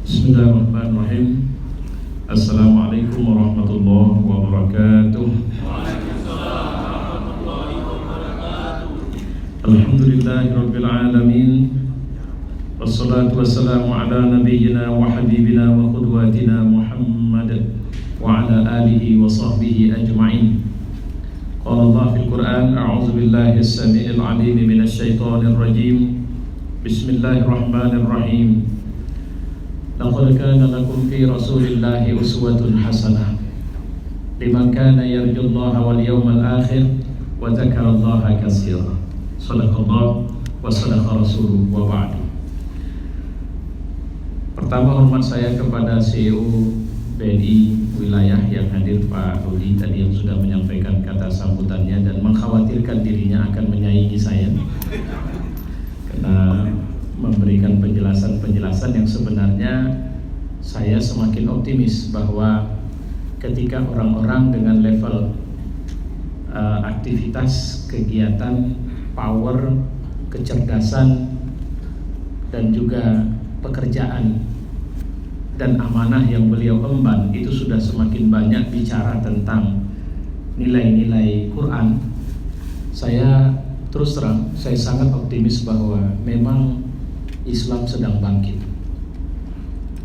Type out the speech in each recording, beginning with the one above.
Bismillahirrahmanirrahim. Assalamualaikum warahmatullahi wabarakatuh. Alhamdulillahirabbil alamin. Wassalatu wassalamu ala nabiyyina wa habibina wa qudwatina Muhammad wa ala alihi wa sahbihi ajma'in. Qala Allah fil Qur'an, a'udzu billahi as-sami'il 'alim minasy syaithanir rajim. Bismillahirrahmanirrahim. Laqad kana lakum fi Rasulillahi uswatun hasanah liman kana yarjullaha wal yawmal akhir wa dzakarallaha katsiran. Shadaqallah wa shadaqa rasuluhu wa ba'du. Pertama, hormat saya kepada CEO BNI wilayah yang hadir, Pak Rudi, tadi yang sudah menyampaikan kata sambutannya dan mengkhawatirkan dirinya akan menyaingi saya karena memberikan penjelasan-penjelasan yang sebenarnya saya semakin optimis bahwa ketika orang-orang dengan level aktivitas, kegiatan, power, kecerdasan, dan juga pekerjaan dan amanah yang beliau emban itu sudah semakin banyak bicara tentang nilai-nilai Quran, saya terus terang, saya sangat optimis bahwa memang Islam sedang bangkit.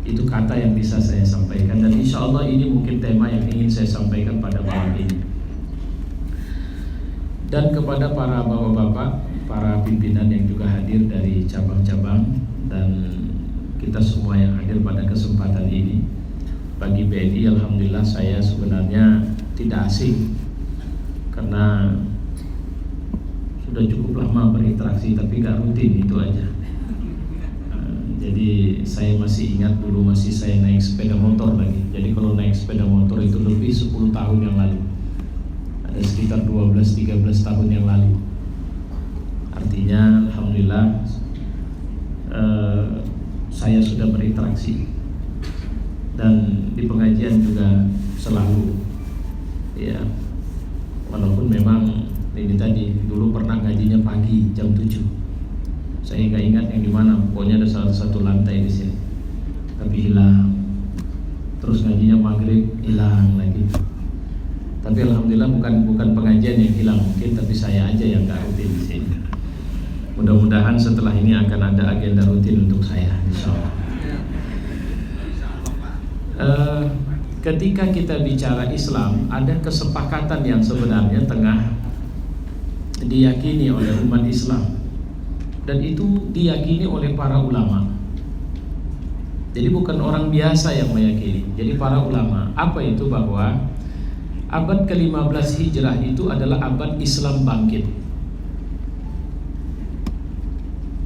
Itu kata yang bisa saya sampaikan, dan insya Allah ini mungkin tema yang ingin saya sampaikan pada malam ini. Dan kepada para bapak-bapak, para pimpinan yang juga hadir dari cabang-cabang, dan kita semua yang hadir pada kesempatan ini. Bagi BNI, alhamdulillah saya sebenarnya tidak asing, karena sudah cukup lama berinteraksi, tapi gak rutin, itu aja. Jadi saya masih ingat dulu masih saya naik sepeda motor lagi. Jadi kalau naik sepeda motor itu lebih 10 tahun yang lalu. Ada sekitar 12-13 tahun yang lalu. Artinya alhamdulillah saya sudah berinteraksi. Dan di pengajian juga selalu, ya, walaupun memang ini tadi dulu pernah ngajinya pagi jam 7. Saya nggak ingat yang di mana, pokoknya ada salah satu lantai di sini. Tapi hilang. Terus ngajinya maghrib hilang lagi. Tapi alhamdulillah bukan pengajian yang hilang mungkin, tapi saya aja yang nggak rutin di sini. Mudah-mudahan setelah ini akan ada agenda rutin untuk saya, insyaallah. Ketika kita bicara Islam, ada kesepakatan yang sebenarnya tengah diyakini oleh umat Islam. Dan itu diyakini oleh para ulama. Jadi bukan orang biasa yang meyakini. Jadi para ulama, apa itu? Bahwa abad ke-15 Hijrah itu adalah abad Islam bangkit.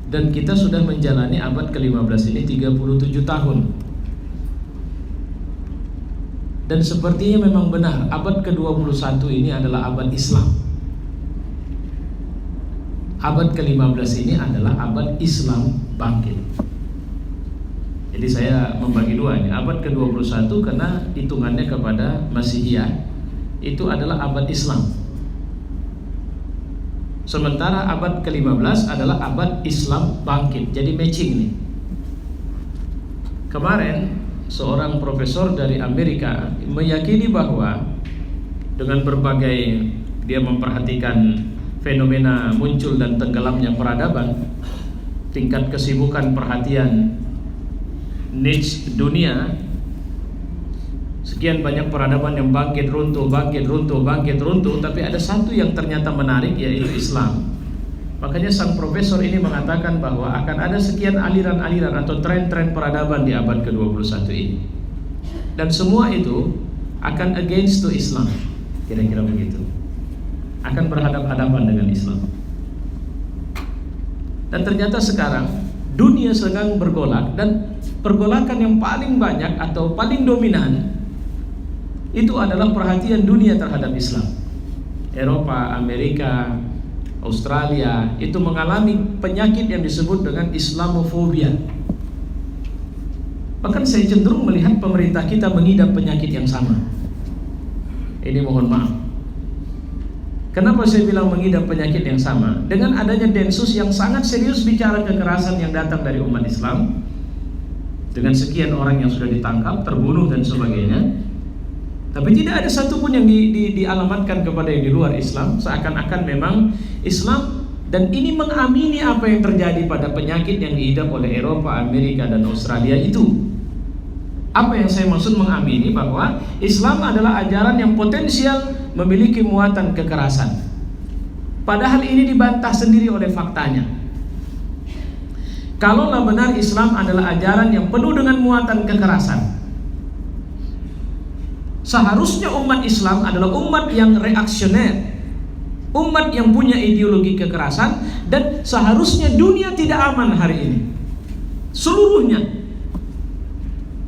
Dan kita sudah menjalani abad ke-15 ini 37 tahun. Dan sepertinya memang benar, abad ke-21 ini adalah abad Islam. Abad ke-15 ini adalah abad Islam bangkit. Jadi saya membagi dua ini. Abad ke-21 karena hitungannya kepada Masihiyah, itu adalah abad Islam. Sementara abad ke-15 adalah abad Islam bangkit. Jadi matching nih. Kemarin seorang profesor dari Amerika meyakini bahwa dengan berbagai, dia memperhatikan fenomena muncul dan tenggelamnya peradaban, tingkat kesibukan perhatian niche dunia, sekian banyak peradaban yang bangkit runtuh, tapi ada satu yang ternyata menarik, yaitu Islam. Makanya sang profesor ini mengatakan bahwa akan ada sekian aliran-aliran atau tren-tren peradaban di abad ke-21 ini, dan semua itu akan against to Islam, kira-kira begitu, akan berhadapan-hadapan dengan Islam. Dan ternyata sekarang dunia sedang bergolak, dan pergolakan yang paling banyak atau paling dominan itu adalah perhatian dunia terhadap Islam. Eropa, Amerika, Australia itu mengalami penyakit yang disebut dengan Islamofobia. Bahkan saya cenderung melihat pemerintah kita mengidap penyakit yang sama. Ini mohon maaf. Kenapa saya bilang mengidap penyakit yang sama? Dengan adanya Densus yang sangat serius bicara kekerasan yang datang dari umat Islam, dengan sekian orang yang sudah ditangkap, terbunuh dan sebagainya. Tapi tidak ada satupun yang dialamatkan kepada yang di luar Islam, seakan-akan memang Islam dan ini mengamini apa yang terjadi pada penyakit yang diidap oleh Eropa, Amerika dan Australia itu. Apa yang saya maksud mengamini, bahwa Islam adalah ajaran yang potensial memiliki muatan kekerasan. Padahal ini dibantah sendiri oleh faktanya. Kalaulah benar Islam adalah ajaran yang penuh dengan muatan kekerasan, seharusnya umat Islam adalah umat yang reaksioner, umat yang punya ideologi kekerasan, dan seharusnya dunia tidak aman hari ini seluruhnya.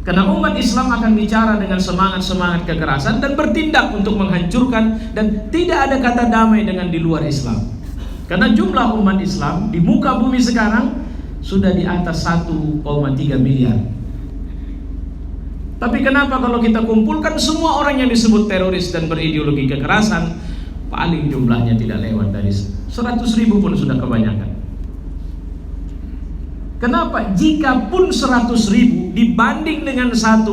Karena umat Islam akan bicara dengan semangat-semangat kekerasan dan bertindak untuk menghancurkan, dan tidak ada kata damai dengan di luar Islam. Karena jumlah umat Islam di muka bumi sekarang sudah di atas 1,3 miliar. Tapi kenapa kalau kita kumpulkan semua orang yang disebut teroris dan berideologi kekerasan, paling jumlahnya tidak lewat dari 100.000 pun sudah kebanyakan. Kenapa? Jika pun 100.000 dibanding dengan 1,3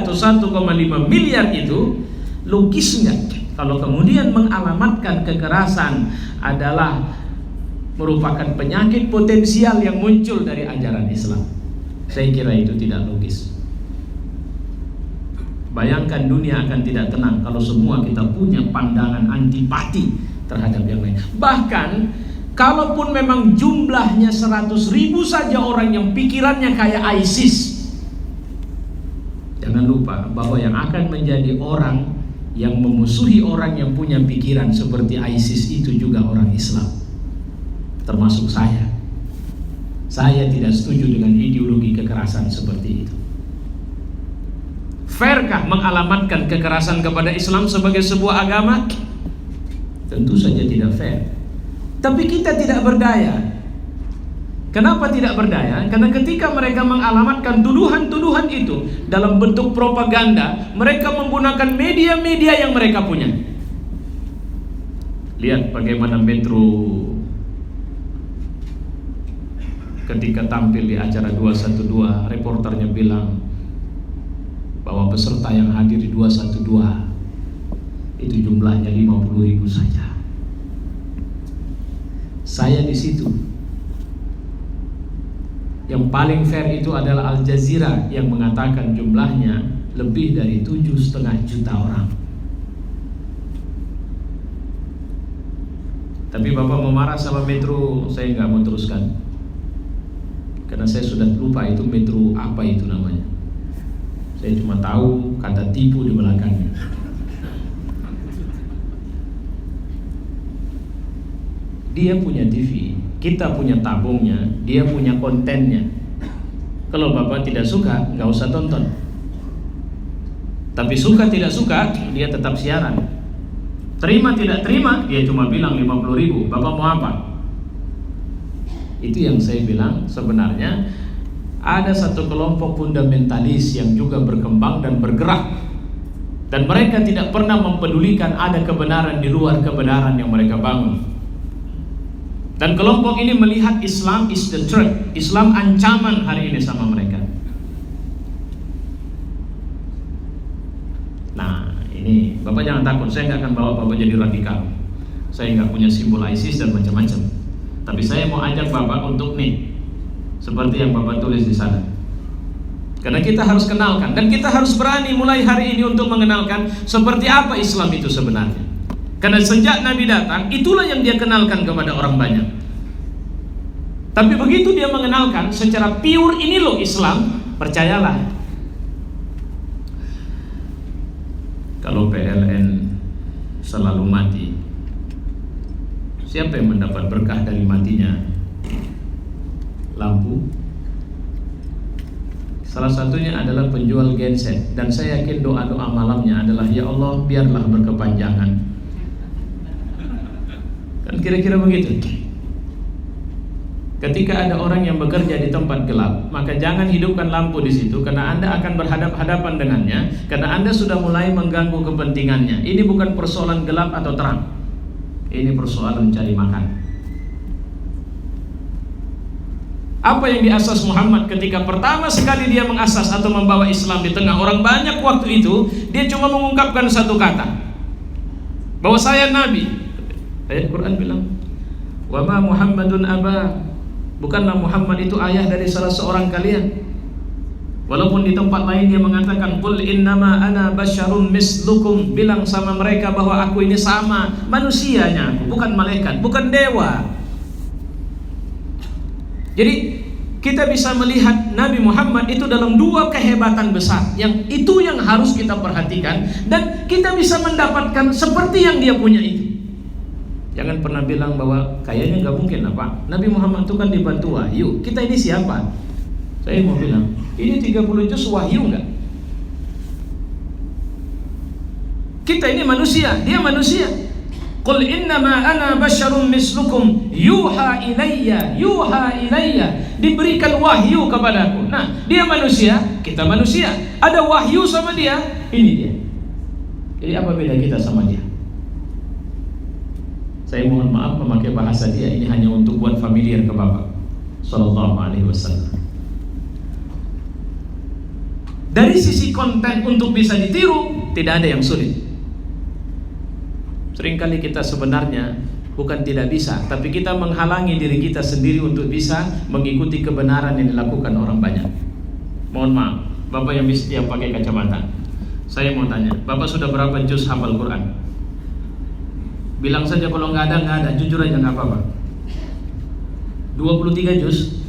atau 1,5 miliar itu, logisnya kalau kemudian mengalamatkan kekerasan adalah merupakan penyakit potensial yang muncul dari ajaran Islam, saya kira itu tidak logis. Bayangkan dunia akan tidak tenang kalau semua kita punya pandangan antipati terhadap yang lain. Bahkan kalaupun memang jumlahnya 100.000 saja orang yang pikirannya kayak ISIS, jangan lupa bahwa yang akan menjadi orang yang memusuhi orang yang punya pikiran seperti ISIS itu juga orang Islam, termasuk saya. Saya tidak setuju dengan ideologi kekerasan seperti itu. Fairkah mengalamatkan kekerasan kepada Islam sebagai sebuah agama? Tentu saja tidak fair. Tapi kita tidak berdaya. Kenapa tidak berdaya? Karena ketika mereka mengalamatkan tuduhan-tuduhan itu dalam bentuk propaganda, mereka menggunakan media-media yang mereka punya. Lihat bagaimana Metro ketika tampil di acara 212, reporternya bilang bahwa peserta yang hadir di 212 itu jumlahnya 50.000 saja. Saya di situ. Yang paling fair itu adalah Al Jazeera yang mengatakan jumlahnya lebih dari 7,5 juta orang. Tapi Bapak mau marah sama Metro, saya nggak mau teruskan, karena saya sudah lupa itu Metro apa itu namanya. Saya cuma tahu kata tipu di belakangnya. Dia punya TV, kita punya tabungnya, dia punya kontennya. Kalau Bapak tidak suka, nggak usah tonton. Tapi suka tidak suka, dia tetap siaran. Terima tidak terima, dia cuma bilang 50.000. Bapak mau apa? Itu yang saya bilang, sebenarnya ada satu kelompok fundamentalis yang juga berkembang dan bergerak, dan mereka tidak pernah mempedulikan ada kebenaran di luar kebenaran yang mereka bangun. Dan kelompok ini melihat Islam is the threat, Islam ancaman hari ini sama mereka. Nah ini Bapak jangan takut, saya nggak akan bawa Bapak jadi radikal. Saya nggak punya simbol ISIS dan macam-macam. Tapi saya mau ajak Bapak untuk nih, seperti yang Bapak tulis di sana. Karena kita harus kenalkan, dan kita harus berani mulai hari ini untuk mengenalkan seperti apa Islam itu sebenarnya. Karena sejak Nabi datang, itulah yang dia kenalkan kepada orang banyak. Tapi begitu dia mengenalkan secara pure, ini loh Islam, percayalah. Kalau PLN selalu mati, siapa yang mendapat berkah dari matinya lampu? Salah satunya adalah penjual genset. Dan saya yakin doa-doa malamnya adalah, ya Allah biarlah berkepanjangan. Kan kira-kira begitu. Ketika ada orang yang bekerja di tempat gelap, maka jangan hidupkan lampu di situ, karena Anda akan berhadap-hadapan dengannya, karena Anda sudah mulai mengganggu kepentingannya. Ini bukan persoalan gelap atau terang, ini persoalan cari makan. Apa yang diasas Muhammad ketika pertama sekali dia mengasas atau membawa Islam di tengah orang banyak waktu itu? Dia cuma mengungkapkan satu kata, bahwa saya Nabi. Ayat Quran bilang, wa ma Muhammadun aba, bukanlah Muhammad itu ayah dari salah seorang kalian. Walaupun di tempat lain dia mengatakan, qul innama ana basyarum mislukum, bilang sama mereka bahwa aku ini sama manusianya, aku bukan malaikat, bukan dewa. Jadi kita bisa melihat Nabi Muhammad itu dalam dua kehebatan besar, yang itu yang harus kita perhatikan, dan kita bisa mendapatkan seperti yang dia punya itu. Jangan pernah bilang bahwa kayaknya nggak mungkin apa. Nabi Muhammad itu kan dibantu wahyu. Kita ini siapa? Saya mau bilang, ini 30 juz wahyu nggak? Kita ini manusia, dia manusia. Qul innama ana basyarum mislukum yuha ilayya, diberikan wahyu kepadaku. Nah, dia manusia, kita manusia, ada wahyu sama dia, ini dia. Jadi apa beda kita sama dia? Saya mohon maaf memakai bahasa dia, ini hanya untuk buat familiar ke Bapak sallallahu alaihi wasallam. Dari sisi konten untuk bisa ditiru, tidak ada yang sulit. Seringkali kita sebenarnya bukan tidak bisa, tapi kita menghalangi diri kita sendiri untuk bisa mengikuti kebenaran yang dilakukan orang banyak. Mohon maaf, Bapak yang pakai kacamata, saya mau tanya, Bapak sudah berapa juz hafal Quran? Bilang saja kalau nggak ada, jujur aja nggak apa-apa. 23 juz?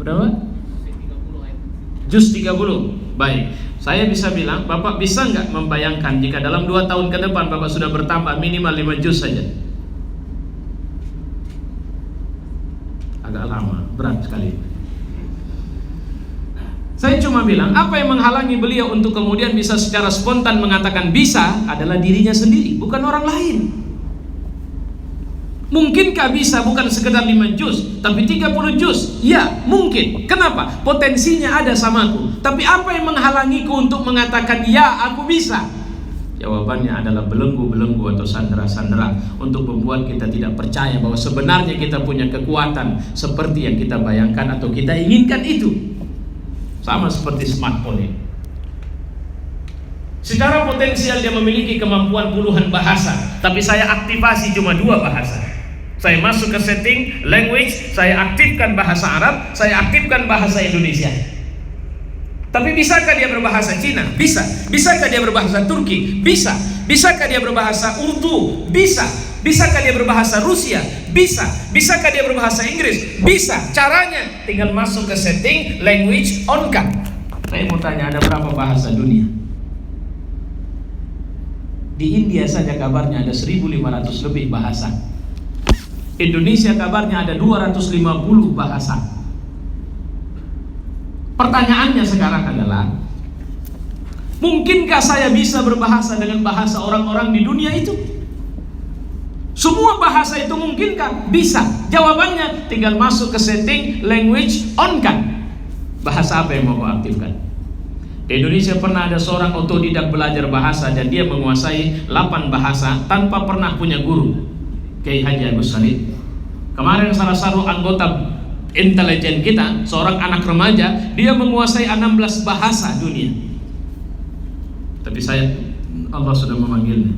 Berapa? Juz 30. Baik, saya bisa bilang, Bapak bisa nggak membayangkan jika dalam 2 tahun ke depan Bapak sudah bertambah minimal 5 juz saja? Agak lama, berat sekali. Saya cuma bilang, apa yang menghalangi beliau untuk kemudian bisa secara spontan mengatakan bisa adalah dirinya sendiri, bukan orang lain. Mungkinkah bisa bukan sekedar 5 juz, tapi 30 juz? Ya, mungkin. Kenapa? Potensinya ada samaku. Tapi apa yang menghalangiku untuk mengatakan ya, aku bisa? Jawabannya adalah belenggu-belenggu atau sandera-sandera untuk membuat kita tidak percaya bahwa sebenarnya kita punya kekuatan seperti yang kita bayangkan atau kita inginkan itu. Sama seperti smartphone ini. Secara potensial dia memiliki kemampuan puluhan bahasa, tapi saya aktifasi cuma 2 bahasa. Saya masuk ke setting language, saya aktifkan bahasa Arab, saya aktifkan bahasa Indonesia. Tapi bisakah dia berbahasa Cina? Bisa. Bisakah dia berbahasa Turki? Bisa. Bisakah dia berbahasa Urdu? Bisa. Bisakah dia berbahasa Rusia? Bisa. Bisakah dia berbahasa Inggris? Bisa. Caranya tinggal masuk ke setting language on kan. Saya mau tanya, ada berapa bahasa dunia? Di India saja kabarnya ada 1.500 lebih bahasa. Indonesia kabarnya ada 250 bahasa. Pertanyaannya sekarang adalah, mungkinkah saya bisa berbahasa dengan bahasa orang-orang di dunia itu? Semua bahasa itu mungkinkah? Bisa. Jawabannya tinggal masuk ke setting language on kan. Bahasa apa yang mau kau aktifkan? Di Indonesia pernah ada seorang otodidak belajar bahasa dan dia menguasai 8 bahasa tanpa pernah punya guru. Kiai Haji Agus Salim. Kemarin salah satu anggota intelijen kita, seorang anak remaja, dia menguasai 16 bahasa dunia. Tapi Allah sudah memanggilnya.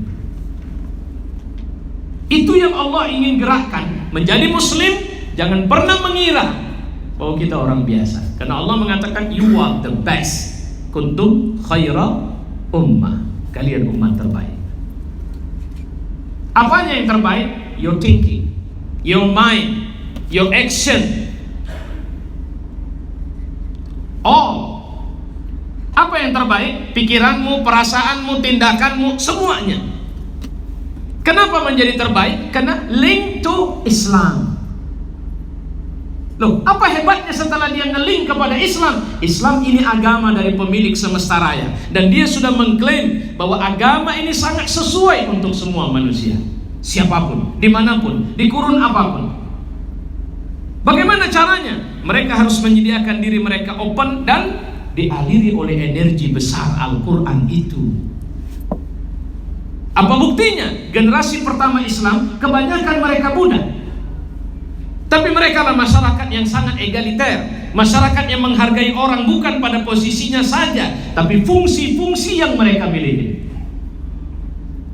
Itu yang Allah ingin gerakkan. Menjadi muslim, jangan pernah mengira bahwa kita orang biasa. Karena Allah mengatakan, you are the best. Kuntum khaira ummah. Kalian umat terbaik. Apanya yang terbaik? Your thinking, your mind, your action. All. Apa yang terbaik? Pikiranmu, perasaanmu, tindakanmu, semuanya. Kenapa menjadi terbaik? Karena link to Islam. Loh, apa hebatnya setelah dia nge-link kepada Islam? Islam ini agama dari pemilik semesta raya, dan dia sudah mengklaim bahwa agama ini sangat sesuai untuk semua manusia, siapapun, dimanapun, di kurun apapun. Bagaimana caranya? Mereka harus menyediakan diri mereka open dan dialiri oleh energi besar Al-Quran itu. Apa buktinya? Generasi pertama Islam kebanyakan mereka Buddha. Tapi mereka adalah masyarakat yang sangat egaliter, masyarakat yang menghargai orang bukan pada posisinya saja, tapi fungsi-fungsi yang mereka miliki.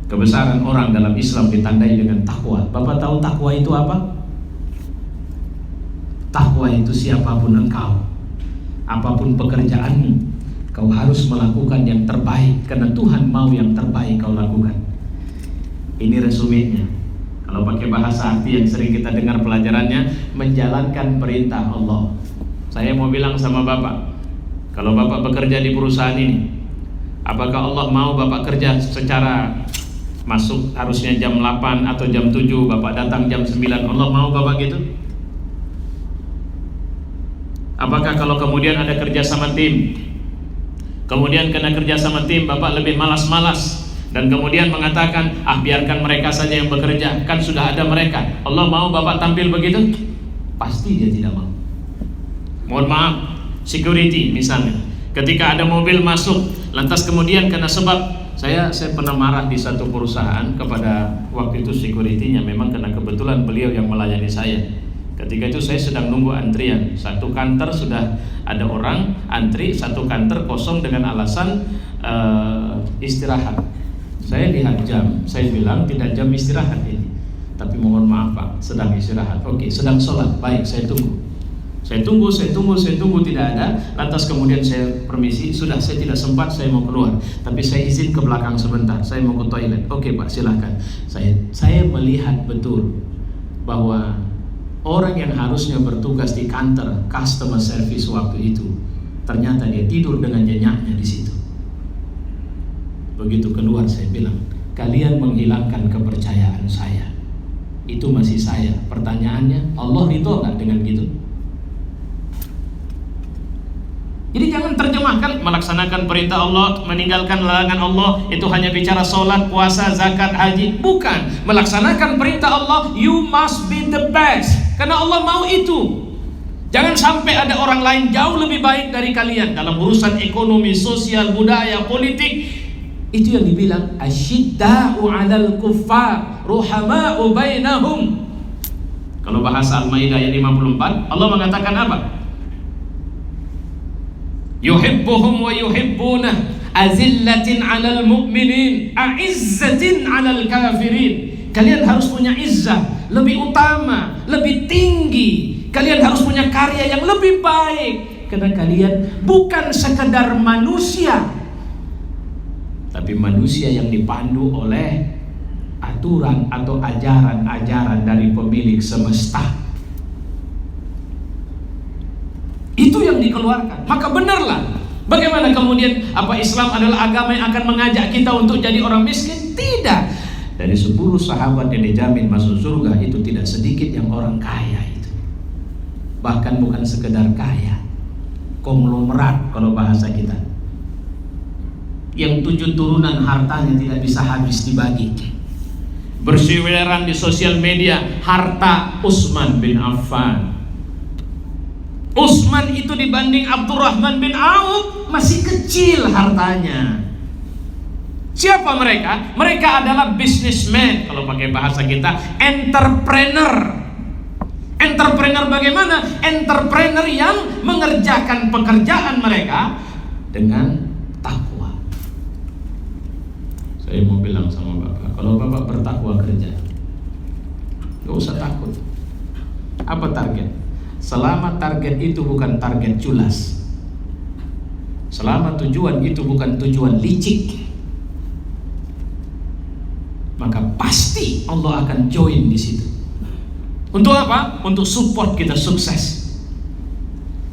Kebesaran orang dalam Islam ditandai dengan takwa. Bapak tahu takwa itu apa? Takwa itu siapapun engkau, apapun pekerjaanmu, kau harus melakukan yang terbaik, karena Tuhan mau yang terbaik kau lakukan. Ini resumenya. Kalau pakai bahasa arti yang sering kita dengar pelajarannya, menjalankan perintah Allah. Saya mau bilang sama Bapak, kalau Bapak bekerja di perusahaan ini, apakah Allah mau Bapak kerja secara masuk harusnya jam 8 atau jam 7, Bapak datang jam 9, Allah mau Bapak gitu? Apakah kalau kemudian ada kerja sama tim, kemudian kena kerja sama tim, Bapak lebih malas-malas dan kemudian mengatakan, biarkan mereka saja yang bekerja, kan sudah ada mereka. Allah mau Bapak tampil begitu? Pasti dia tidak mau. Mohon maaf, security misalnya, ketika ada mobil masuk, lantas kemudian karena sebab saya pernah marah di satu perusahaan kepada waktu itu security-nya, memang karena kebetulan beliau yang melayani saya. Ketika itu saya sedang nunggu antrian, satu kantor sudah ada orang antri, satu kantor kosong dengan alasan istirahat. Saya lihat jam, saya bilang tidak jam istirahat ini, tapi mohon maaf Pak, sedang istirahat. Oke, sedang sholat, baik, saya tunggu. Saya tunggu, tidak ada. Lantas kemudian saya permisi, sudah saya tidak sempat, saya mau keluar, tapi saya izin ke belakang sebentar, saya mau ke toilet. Oke Pak, silahkan. Saya melihat betul bahwa orang yang harusnya bertugas di kantor customer service waktu itu, ternyata dia tidur dengan nyenyaknya di situ. Begitu keluar saya bilang, kalian menghilangkan kepercayaan saya. Itu masih saya. Pertanyaannya, Allah ridho nggak dengan gitu? Jadi jangan terjemahkan melaksanakan perintah Allah, meninggalkan larangan Allah itu hanya bicara sholat, puasa, zakat, haji. Bukan. Melaksanakan perintah Allah, you must be the best, karena Allah mau itu. Jangan sampai ada orang lain jauh lebih baik dari kalian dalam urusan ekonomi, sosial, budaya, politik. Itu yang dibilang asyidda'u 'alal kuffar ruhama'u bainahum. Kalau bahasa Al-Maidah ayat 54, Allah mengatakan apa? Yuhibbuhum wa yuhibbunah, azillatin 'alal mu'minin, a'izzatin 'alal kafirin. Kalian harus punya izzah, lebih utama, lebih tinggi. Kalian harus punya karya yang lebih baik, karena kalian bukan sekedar manusia, tapi manusia yang dipandu oleh aturan atau ajaran-ajaran dari pemilik semesta. Itu yang dikeluarkan. Maka benarlah. Bagaimana kemudian apa Islam adalah agama yang akan mengajak kita untuk jadi orang miskin? Tidak. Dari 10 sahabat yang dijamin masuk surga itu tidak sedikit yang orang kaya itu. Bahkan bukan sekedar kaya, konglomerat kalau bahasa kita, yang 7 turunan hartanya tidak bisa habis dibagi. Berseliweran di sosial media harta Utsman bin Affan. Utsman itu dibanding Abdurrahman bin Auf masih kecil hartanya. Siapa mereka? Mereka adalah businessman, kalau pakai bahasa kita, entrepreneur. Entrepreneur bagaimana? Entrepreneur yang mengerjakan pekerjaan mereka dengan takwa. Saya mau bilang sama Bapak, kalau Bapak bertakwa kerja, gak usah takut. Apa target? Selama target itu bukan target culas, selama tujuan itu bukan tujuan licik, maka pasti Allah akan join di situ. Untuk apa? Untuk support kita sukses.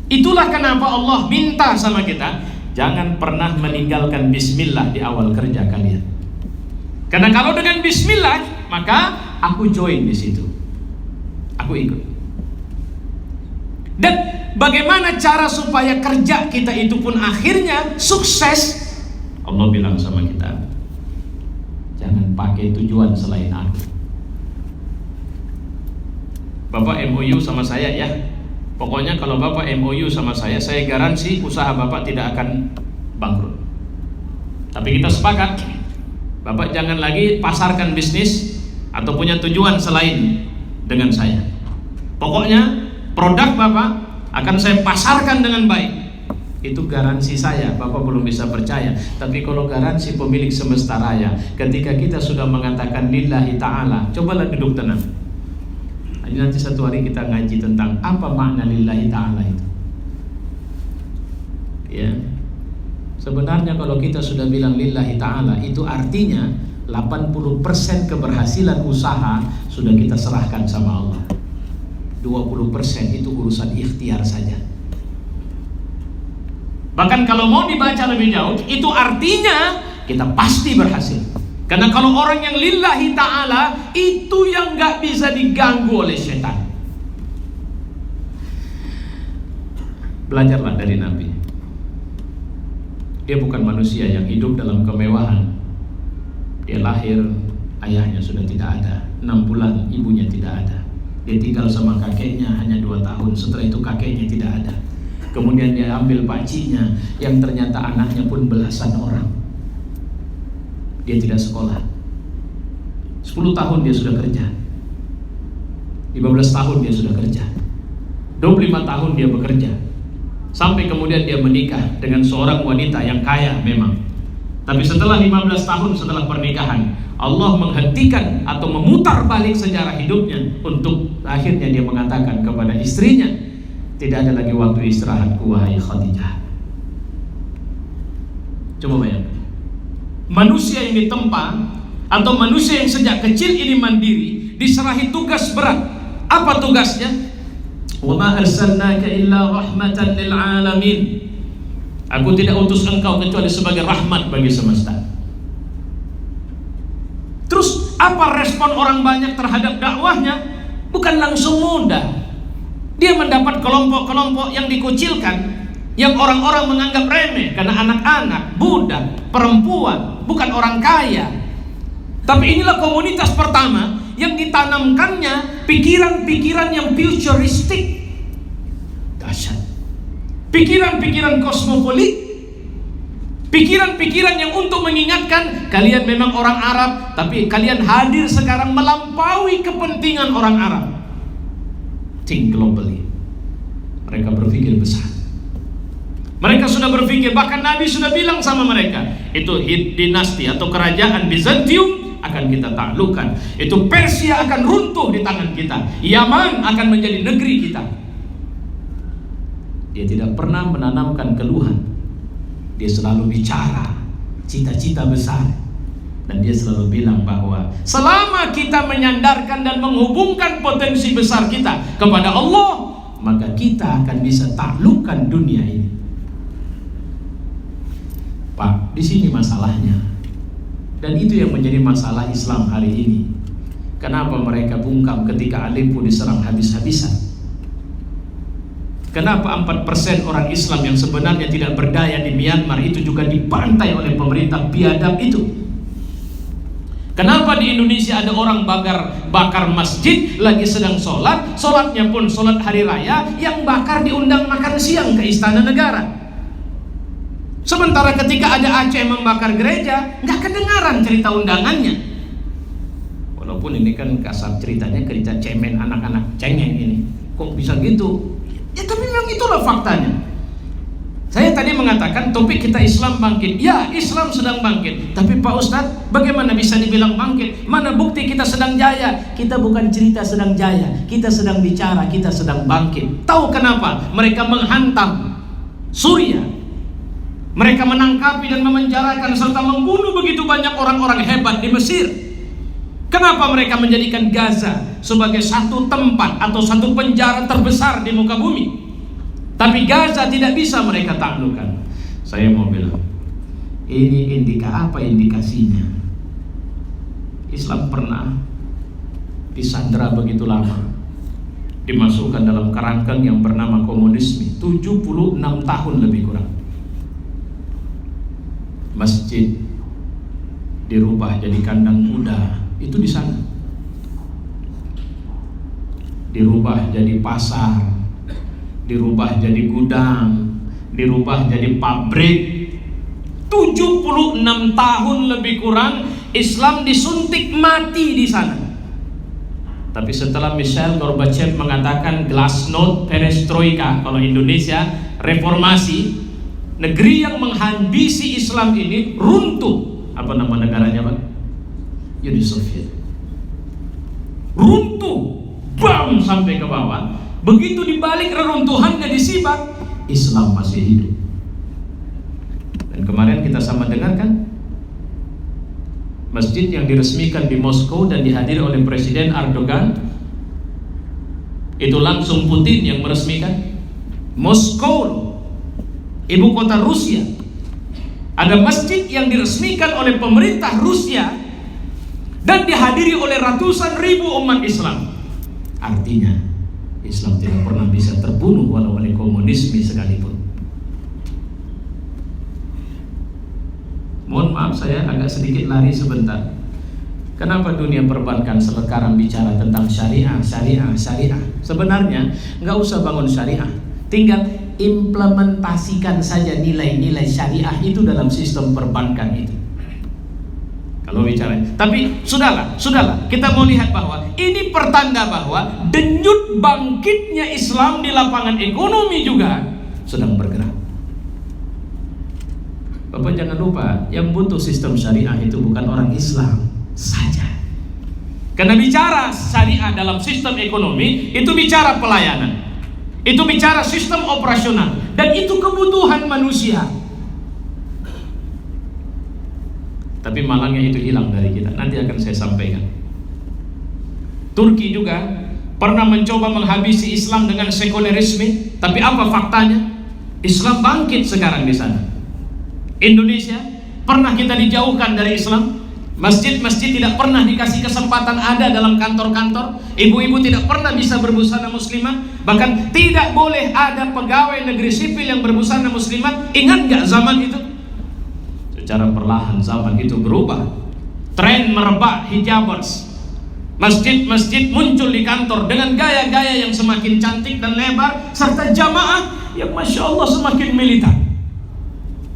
Itulah kenapa Allah minta sama kita, jangan pernah meninggalkan bismillah di awal kerja kalian. Karena kalau dengan bismillah, maka aku join di situ, aku ikut. Dan bagaimana cara supaya kerja kita itu pun akhirnya sukses? Allah bilang sama kita, jangan pakai tujuan selain aku. Bapak MOU sama saya ya. Pokoknya kalau Bapak MOU sama saya garansi usaha Bapak tidak akan bangkrut. Tapi kita sepakat, Bapak jangan lagi pasarkan bisnis atau punya tujuan selain dengan saya. Pokoknya produk Bapak akan saya pasarkan dengan baik. Itu garansi saya. Bapak belum bisa percaya. Tapi kalau garansi pemilik semesta raya, ketika kita sudah mengatakan lillahi ta'ala, cobalah duduk tenang. Ini nanti satu hari kita ngaji tentang apa makna lillahi ta'ala itu. Ya. Sebenarnya kalau kita sudah bilang lillahi ta'ala, itu artinya 80% keberhasilan usaha sudah kita serahkan sama Allah. 20% itu urusan ikhtiar saja. Bahkan kalau mau dibaca lebih jauh, itu artinya kita pasti berhasil. Karena kalau orang yang lillahi ta'ala, itu yang gak bisa diganggu oleh setan. Belajarlah dari Nabi. Dia bukan manusia yang hidup dalam kemewahan. Dia lahir, ayahnya sudah tidak ada. 6 bulan ibunya tidak ada. Dia tinggal sama kakeknya hanya 2 tahun. Setelah itu kakeknya tidak ada. Kemudian dia ambil pakciknya, yang ternyata anaknya pun belasan orang. Dia tidak sekolah. 10 tahun dia sudah kerja. 15 tahun dia sudah kerja. 25 tahun dia bekerja. Sampai kemudian dia menikah dengan seorang wanita yang kaya memang. Tapi setelah 15 tahun setelah pernikahan, Allah menghentikan atau memutar balik sejarah hidupnya. Untuk akhirnya dia mengatakan kepada istrinya, tidak ada lagi waktu istirahatku wahai Khadijah. Coba bayangkan, manusia yang ditempa atau manusia yang sejak kecil ini mandiri, diserahi tugas berat. Apa tugasnya? Wa ma arsalnaka illa rahmatan lil alamin. Aku tidak utus engkau kecuali sebagai rahmat bagi semesta. Terus apa respon orang banyak terhadap dakwahnya? Bukan langsung mudah. Dia mendapat kelompok-kelompok yang dikucilkan, yang orang-orang menganggap remeh karena anak-anak, budak, perempuan, bukan orang kaya. Tapi inilah komunitas pertama yang ditanamkannya pikiran-pikiran yang futuristik. Dahsyat. Pikiran-pikiran kosmopolit, pikiran-pikiran yang untuk mengingatkan kalian memang orang Arab, tapi kalian hadir sekarang melampaui kepentingan orang Arab. Think globally. Mereka berpikir besar. Mereka sudah berpikir, bahkan Nabi sudah bilang sama mereka, itu dinasti atau kerajaan Bizantium akan kita taklukkan. Itu Persia akan runtuh di tangan kita. Yaman akan menjadi negeri kita. Dia tidak pernah menanamkan keluhan. Dia selalu bicara cita-cita besar. Dan dia selalu bilang bahwa selama kita menyandarkan dan menghubungkan potensi besar kita kepada Allah, maka kita akan bisa taklukkan dunia ini. Pak, di sini masalahnya. Dan itu yang menjadi masalah Islam hari ini. Kenapa mereka bungkam ketika Aleppo diserang habis-habisan? Kenapa 4% orang Islam yang sebenarnya tidak berdaya di Myanmar itu juga dibantai oleh pemerintah biadab itu? Kenapa di Indonesia ada orang bakar masjid lagi sedang sholat, sholatnya pun sholat hari raya, yang bakar diundang makan siang ke Istana Negara? Sementara ketika ada Aceh membakar gereja, nggak kedengaran cerita undangannya. Walaupun ini kan kasar ceritanya, cerita cemen anak-anak cengeng ini. Kok bisa gitu? Ya tapi memang itulah faktanya. Saya tadi mengatakan topik kita Islam bangkit. Ya, Islam sedang bangkit. Tapi Pak Ustadz, bagaimana bisa dibilang bangkit? Mana bukti kita sedang jaya? Kita bukan cerita sedang jaya, kita sedang bicara, kita sedang bangkit. Tahu kenapa? Mereka menghantam Suriah. Mereka menangkapi dan memenjarakan serta membunuh begitu banyak orang-orang hebat di Mesir. Kenapa mereka menjadikan Gaza sebagai satu tempat atau satu penjara terbesar di muka bumi? Tapi Gaza tidak bisa mereka taklukkan. Saya mau bilang, ini apa indikasinya? Islam pernah disandera begitu lama, dimasukkan dalam kerangkeng yang bernama komunisme, 76 tahun lebih kurang. Masjid dirubah jadi kandang kuda, itu di sana. Dirubah jadi pasar, dirubah jadi gudang, dirubah jadi pabrik. 76 tahun lebih kurang Islam disuntik mati di sana. Tapi setelah Mikhail Gorbachev mengatakan glasnost, perestroika, kalau Indonesia reformasi, negeri yang menghabisi Islam ini runtuh. Apa nama negaranya, Pak? Uni Soviet. Runtuh, bam, sampai ke bawah. Begitu dibalik reruntuhannya disimak, Islam masih hidup. Dan kemarin kita sama dengarkan masjid yang diresmikan di Moskow dan dihadiri oleh Presiden Erdogan, itu langsung Putin yang meresmikan. Moskow, ibu kota Rusia, ada masjid yang diresmikan oleh pemerintah Rusia dan dihadiri oleh ratusan ribu umat Islam. Artinya Islam tidak pernah bisa terbunuh walau oleh komunisme sekalipun. Mohon maaf, saya agak sedikit lari sebentar. Kenapa dunia perbankan sekarang bicara tentang syariah? Sebenarnya nggak usah bangun syariah, tinggal implementasikan saja nilai-nilai syariah itu dalam sistem perbankan itu. Kalau bicara, tapi sudahlah, kita mau lihat bahwa ini pertanda bahwa denyut bangkitnya Islam di lapangan ekonomi juga sedang bergerak. Bapak jangan lupa, yang butuh sistem syariah itu bukan orang Islam saja. Karena bicara syariah dalam sistem ekonomi, itu bicara pelayanan, itu bicara sistem operasional, dan itu kebutuhan manusia. Tapi malangnya itu hilang dari kita. Nanti akan saya sampaikan. Turki juga pernah mencoba menghabisi Islam dengan sekulerisme, tapi apa faktanya? Islam bangkit sekarang di sana. Indonesia pernah kita dijauhkan dari Islam. Masjid-masjid tidak pernah dikasih kesempatan ada dalam kantor-kantor. Ibu-ibu tidak pernah bisa berbusana muslimah. Bahkan tidak boleh ada pegawai negeri sipil yang berbusana muslimah. Ingat gak zaman itu? Secara perlahan zaman itu berubah. Tren merebak hijabers. Masjid-masjid muncul di kantor dengan gaya-gaya yang semakin cantik dan lebar, serta jamaah yang Masya Allah semakin militan.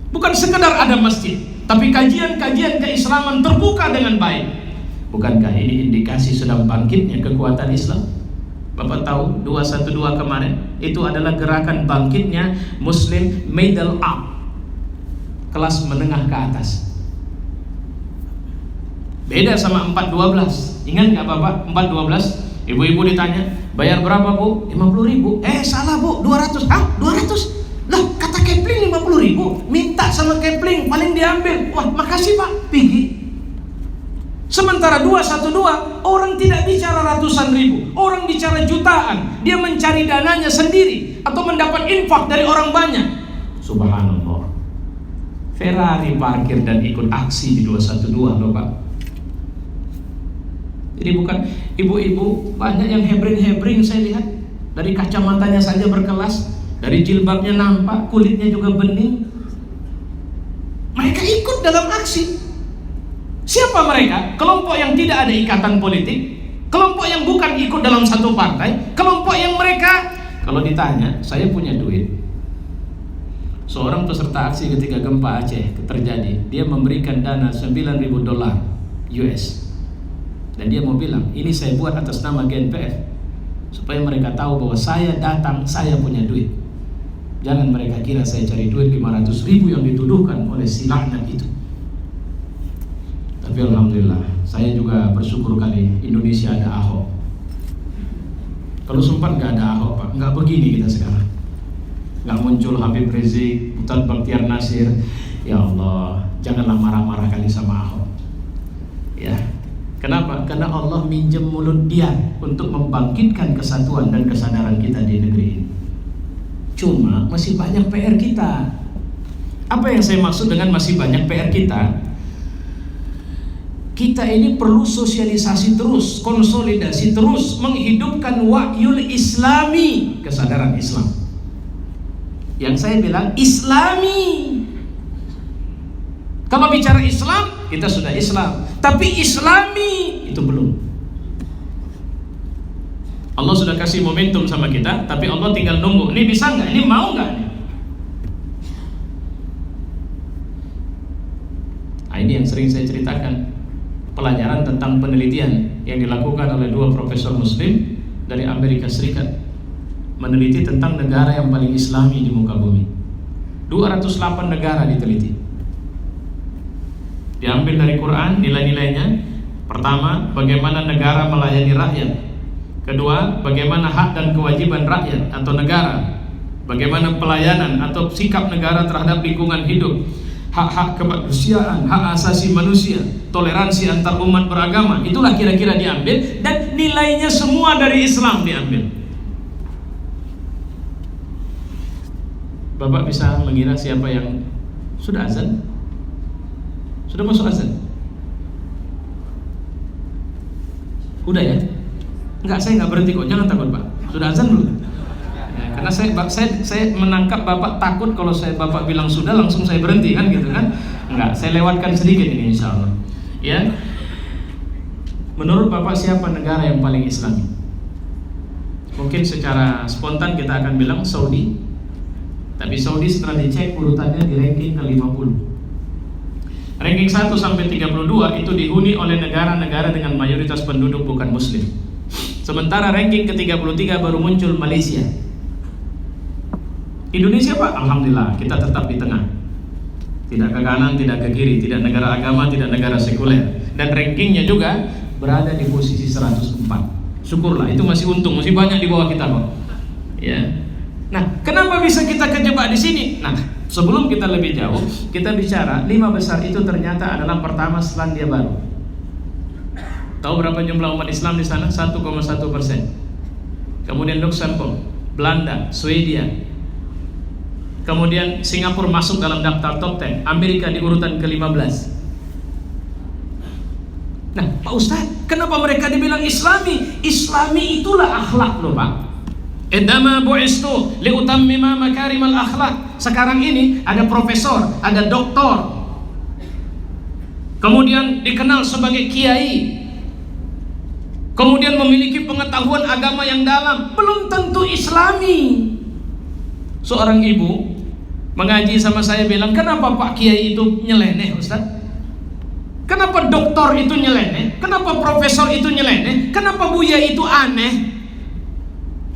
Bukan sekedar ada masjid, tapi kajian-kajian keislaman terbuka dengan baik. Bukankah ini indikasi sedang bangkitnya kekuatan Islam? Bapak tahu 212 kemarin itu adalah gerakan bangkitnya Muslim middle up, kelas menengah ke atas. Beda sama 412. Ingat nggak Bapak 412? Ibu-ibu ditanya, bayar berapa Bu? 50.000. Salah Bu, 200. Hah? 200? Lah kata Kepling 50.000, minta sama Kepling paling diambil. Wah makasih Pak, pergi. Sementara 212 orang tidak bicara ratusan ribu, orang bicara jutaan. Dia mencari dananya sendiri atau mendapat infak dari orang banyak. Subhanallah. Ferrari parkir dan ikut aksi di 212 loh Pak. Jadi bukan ibu-ibu, banyak yang hebring-hebring saya lihat. Dari kacamatanya saja berkelas, dari jilbabnya nampak, kulitnya juga bening. Mereka ikut dalam aksi. Siapa mereka? Kelompok yang tidak ada ikatan politik, kelompok yang bukan ikut dalam satu partai, kelompok yang mereka, kalau ditanya, saya punya duit. Seorang peserta aksi ketika gempa Aceh terjadi, dia memberikan dana $9.000 US. Dan dia mau bilang, ini saya buat atas nama GNPF, supaya mereka tahu bahwa saya datang, saya punya duit. Jangan mereka kira saya cari duit 500.000 yang dituduhkan oleh si laknat itu. Tapi alhamdulillah, saya juga bersyukur kali Indonesia ada Ahok. Kalau sempat nggak ada Ahok Pak, nggak begini kita sekarang. Nggak muncul Habib Rizik, Ustaz Bakhtiar Nasir. Ya Allah, janganlah marah-marah kali sama Ahok. Ya, kenapa? Karena Allah minjem mulut dia untuk membangkitkan kesatuan dan kesadaran kita di negeri ini. Cuma masih banyak PR kita. Apa yang saya maksud dengan masih banyak PR kita? Kita ini perlu sosialisasi terus, konsolidasi terus, menghidupkan wahyul islami, kesadaran Islam. Yang saya bilang islami. Kalau bicara Islam, kita sudah Islam. Tapi islami itu belum. Allah sudah kasih momentum sama kita, tapi Allah tinggal nunggu. Ini bisa nggak? Ini mau nggak? Nah, ini yang sering saya ceritakan. Pelajaran tentang penelitian. yang dilakukan oleh dua profesor muslim dari Amerika Serikat, meneliti tentang negara yang paling islami di muka bumi. 208 negara diteliti. Diambil dari Quran nilai-nilainya. Pertama, bagaimana negara melayani rakyat. Kedua, bagaimana hak dan kewajiban rakyat atau negara. Bagaimana pelayanan atau sikap negara terhadap lingkungan hidup, hak-hak kemanusiaan, hak asasi manusia, toleransi antar umat beragama. Itulah kira-kira diambil, dan nilainya semua dari Islam diambil. Bapak bisa mengira siapa yang sudah azan? Sudah masuk azan? Udah ya? Enggak, saya nggak berhenti kok, jangan takut Pak. Sudah azan belum? Karena saya menangkap Bapak takut kalau Bapak bilang sudah langsung saya berhenti kan gitu kan? Enggak, saya lewatkan sedikit ini insya Allah. Ya, menurut Bapak siapa negara yang paling Islami? Mungkin secara spontan kita akan bilang Saudi. Tapi Saudi setelah dicek urutannya di ranking ke-50. Ranking 1 sampai 32 itu dihuni oleh negara-negara dengan mayoritas penduduk bukan muslim. Sementara ranking ke-33 baru muncul Malaysia. Indonesia Pak, alhamdulillah kita tetap di tengah. Tidak ke kanan, tidak ke kiri, tidak negara agama, tidak negara sekuler. Dan rankingnya juga berada di posisi 104. Syukurlah, itu masih untung, masih banyak di bawah kita kok. Ya. Nah, kenapa bisa kita kejebak di sini? Nah, sebelum kita lebih jauh, kita bicara 5 besar itu ternyata adalah pertama Selandia Baru. Tahu berapa jumlah umat Islam di sana? 1,1%. Kemudian Luxembourg, Belanda, Swedia. Kemudian Singapura masuk dalam daftar top 10, Amerika di urutan ke-15. Nah, Pak Ustadz, kenapa mereka dibilang Islami? Islami itulah akhlak loh Pak. Edama bu'istu liutammima makarimal akhlak. Sekarang ini ada profesor, ada doktor, kemudian dikenal sebagai kiai, kemudian memiliki pengetahuan agama yang dalam, belum tentu Islami. Seorang ibu mengaji sama saya bilang, kenapa Pak Kiai itu nyeleneh Ustaz? Kenapa doktor itu nyeleneh? Kenapa profesor itu nyeleneh? Kenapa Buya itu aneh?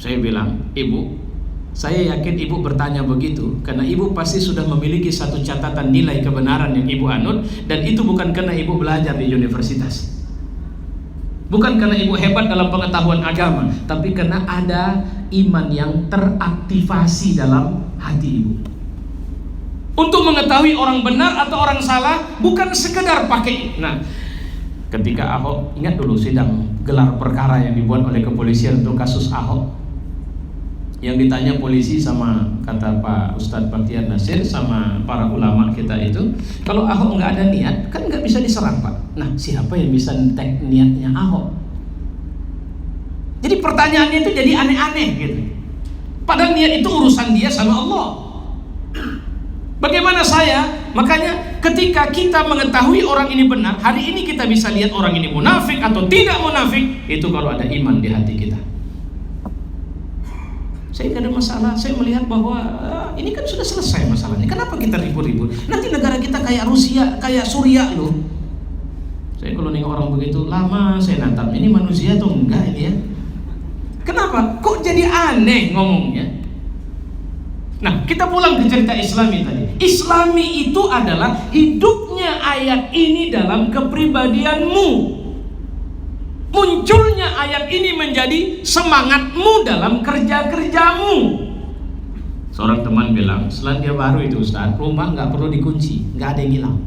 Saya bilang, Ibu, saya yakin Ibu bertanya begitu karena Ibu pasti sudah memiliki satu catatan nilai kebenaran yang Ibu anut, dan itu bukan karena Ibu belajar di universitas, bukan karena Ibu hebat dalam pengetahuan agama, tapi karena ada iman yang teraktivasi dalam hati Ibu untuk mengetahui orang benar atau orang salah, bukan sekedar pakai. Nah, ketika Ahok, ingat dulu sidang gelar perkara yang dibuat oleh kepolisian untuk kasus Ahok, yang ditanya polisi sama kata Pak Ustadz Baktiar Nasir sama para ulama kita itu, kalau Ahok nggak ada niat kan nggak bisa diserang Pak. Nah, siapa yang bisa ngetek niatnya Ahok? Jadi pertanyaannya itu jadi aneh-aneh gitu. Padahal niat itu urusan dia sama Allah. Bagaimana saya? Makanya ketika kita mengetahui orang ini benar, hari ini kita bisa lihat orang ini munafik atau tidak munafik, itu kalau ada iman di hati kita. Saya tidak ada masalah, saya melihat bahwa ini kan sudah selesai masalahnya. Kenapa kita ribut-ribut? Nanti negara kita kayak Rusia, kayak Suriah loh. Saya kalau nengok orang begitu lama saya natap, ini manusia atau enggak ini ya? Kenapa? Kok jadi aneh ngomongnya? Nah, kita pulang ke cerita Islami tadi. Islami itu adalah hidupnya ayat ini dalam kepribadianmu. Munculnya ayat ini menjadi semangatmu dalam kerja-kerjamu. Seorang teman bilang, Selandia Baru itu Ustaz, rumah nggak perlu dikunci, nggak ada yang hilang.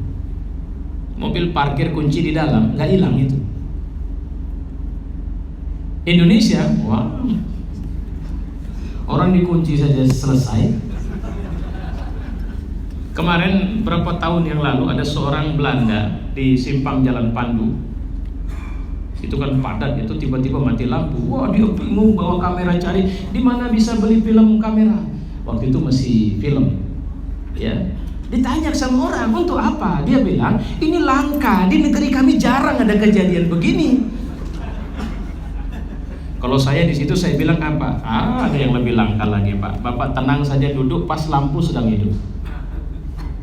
Mobil parkir kunci di dalam, nggak hilang itu. Indonesia, wah, orang dikunci saja selesai. Kemarin berapa tahun yang lalu ada seorang Belanda di simpang Jalan Pandu. Itu kan padat, itu tiba-tiba mati lampu. Wah, dia bingung bawa kamera cari di mana bisa beli film kamera. Waktu itu masih film. Ya. Ditanya sama orang, untuk apa? Dia bilang, ini langka, di negeri kami jarang ada kejadian begini. Kalau saya di situ saya bilang apa? Ada yang lebih langka lagi Pak. Bapak tenang saja duduk pas lampu sedang hidup.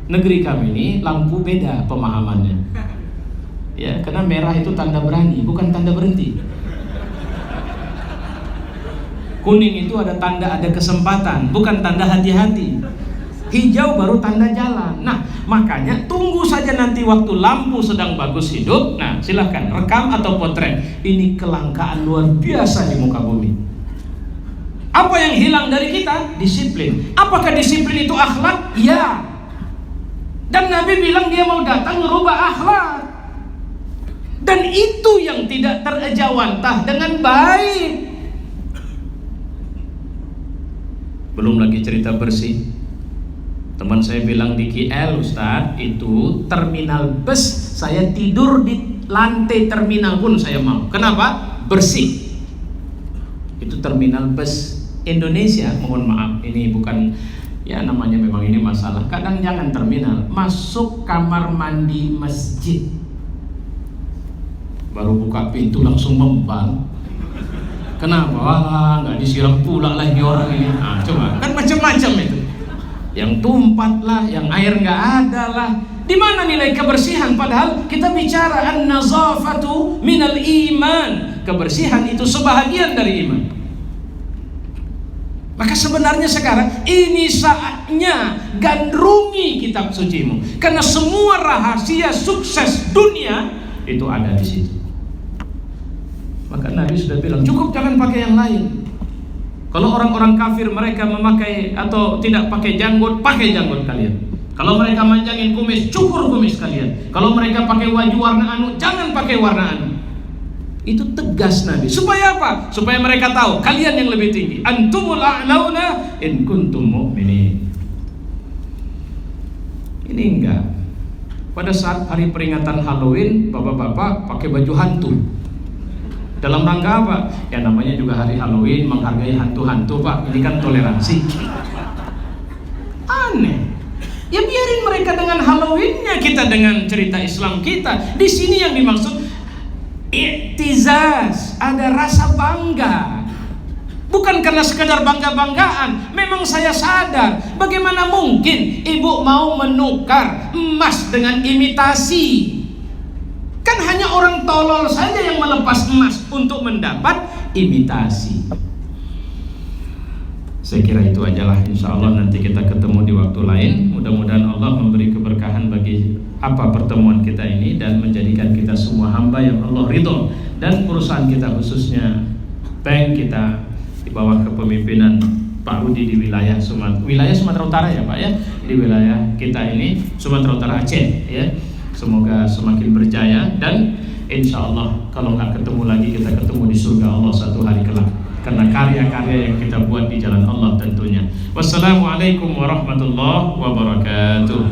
Negeri kami ini lampu beda pemahamannya. Ya, karena merah itu tanda berani, bukan tanda berhenti. Kuning itu ada tanda ada kesempatan, bukan tanda hati-hati. Hijau baru tanda jalan. Nah, makanya tunggu saja nanti waktu lampu sedang bagus hidup. Nah, silahkan rekam atau potret. Ini kelangkaan luar biasa di muka bumi. Apa yang hilang dari kita? Disiplin. Apakah disiplin itu akhlak? Ya. Dan Nabi bilang dia mau datang merubah akhlak. Dan itu yang tidak terejawantah dengan baik. Belum lagi cerita bersih. Teman saya bilang di KL, Ustadz, itu terminal bus, saya tidur di lantai terminal pun saya mau. Kenapa? Bersih. Itu terminal bus Indonesia. Mohon maaf, ini bukan, ya namanya memang ini masalah. Kadang jangan terminal, masuk kamar mandi masjid, baru buka pintu langsung membang. Kenapa? Wah, nggak disiram pula lah ini orang ini. Nah, coba, kan macam-macam itu. Yang tumpat lah, yang air nggak ada lah. Di mana nilai kebersihan? Padahal kita bicara an-nazafatu minal iman. Kebersihan itu sebahagian dari iman. Maka sebenarnya sekarang ini saatnya gandrungi kitab sucimu, karena semua rahasia sukses dunia itu ada di situ. Maka Nabi sudah bilang cukup, jangan pakai yang lain. Kalau orang-orang kafir mereka memakai atau tidak pakai janggut, pakai janggut kalian. Kalau mereka manjangin kumis, cukur kumis kalian. Kalau mereka pakai baju warna anu, jangan pakai warna anu. Itu tegas Nabi. Supaya apa? Supaya mereka tahu kalian yang lebih tinggi. Antumul a'launa in kuntum mu'minin. Ini enggak. Pada saat hari peringatan Halloween, bapak-bapak pakai baju hantu. Dalam rangka apa? Ya namanya juga hari Halloween, menghargai hantu-hantu, Pak. Ini kan toleransi. Aneh. Ya biarin mereka dengan Halloweennya, kita dengan cerita Islam kita. Di sini yang dimaksud i'tizaz, ada rasa bangga. Bukan karena sekedar bangga-banggaan. Memang saya sadar, bagaimana mungkin ibu mau menukar emas dengan imitasi? Kan hanya orang tolol saja yang melepas emas untuk mendapat imitasi. Saya kira itu ajalah, insya Allah nanti kita ketemu di waktu lain. Mudah-mudahan Allah memberi keberkahan bagi apa pertemuan kita ini dan menjadikan kita semua hamba yang Allah ridho, dan perusahaan kita khususnya bank kita di bawah kepemimpinan Pak Rudi di wilayah Sumatera Utara ya Pak ya, di wilayah kita ini Sumatera Utara Aceh ya. Semoga semakin berjaya, dan insya Allah kalau nggak ketemu lagi, kita ketemu di surga Allah satu hari kelak, karena karya-karya yang kita buat di jalan Allah tentunya. Wassalamualaikum warahmatullahi wabarakatuh.